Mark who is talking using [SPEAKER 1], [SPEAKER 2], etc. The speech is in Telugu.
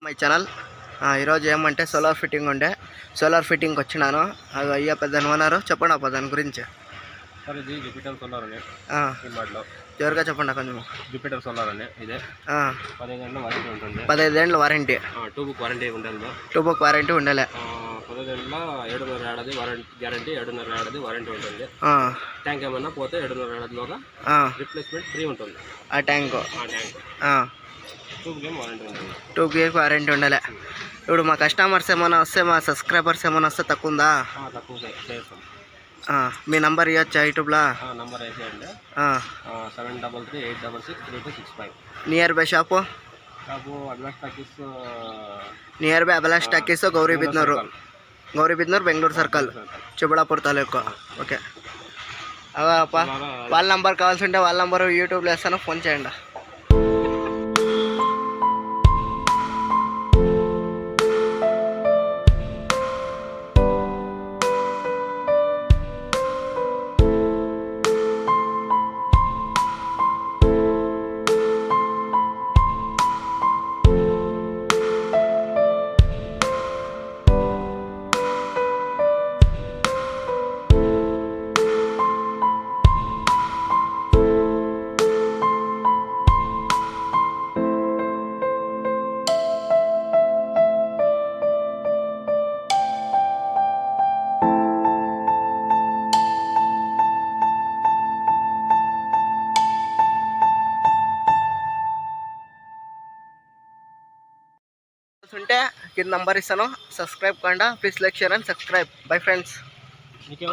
[SPEAKER 1] మై ఛానల్ ఈరోజు ఏమంటే సోలార్ ఫిట్టింగ్ ఉండే సోలార్ ఫిట్టింగ్కి వచ్చినాను. అది అయ్యా పెద్ద ఉన్నారు, చెప్పండి అప్ప దాని గురించి.
[SPEAKER 2] సార్ ఇది జూపిటర్ సోలార్ అని మాటలో
[SPEAKER 1] ఎవరిగా చెప్పండి కొంచెం.
[SPEAKER 2] జూపిటర్ సోలార్ అని ఇదే 15 ఏళ్ళ వారంటీ ఉంటుంది.
[SPEAKER 1] 15 ఏళ్ళ వారంటీ,
[SPEAKER 2] 2 బుక్ వారంటీ ఉంటుంది.
[SPEAKER 1] 2 బుక్ వారంటీ ఉండలే.
[SPEAKER 2] 15 ఏళ్ళ 7.5 ఏడాది గ్యారంటీ, 7.5 ఏడాది వారంటీ ఉంటుంది. ట్యాంక్ ఏమన్నా పోతే 7.5 ఏడాదిలోగా రిప్లేస్మెంట్ ఫ్రీ ఉంటుంది.
[SPEAKER 1] ఆ ట్యాంక్
[SPEAKER 2] 2 గేమ్ వారంటీ ఉంటుంది.
[SPEAKER 1] 2 గేమ్ వారంటీ ఉండలే. ఇప్పుడు మా కస్టమర్స్ ఏమైనా వస్తే, మా సబ్స్క్రైబర్స్ ఏమైనా వస్తే తక్కువ ఉందా?
[SPEAKER 2] తక్కువ చేస్తాం.
[SPEAKER 1] మీ నంబర్ ఇవ్వచ్చా యూట్యూబ్లో?
[SPEAKER 2] నంబర్ వేసేయండి. 7338663265.
[SPEAKER 1] Near by shop
[SPEAKER 2] Abhilash talkies,
[SPEAKER 1] near by Abhilash talkies, Gauribidanur Bengaluru circle, చిబడాపూర్ తాలూకా. ఓకే అప్ప, వాళ్ళ నంబర్ కావాల్సి ఉంటే వాళ్ళ నంబర్ యూట్యూబ్లో వేస్తాను, ఫోన్ చేయండి. ఉంటే కింద నంబర్ ఇస్తాను, సబ్స్క్రైబ్ కండా. Please like, share and subscribe. Bye friends.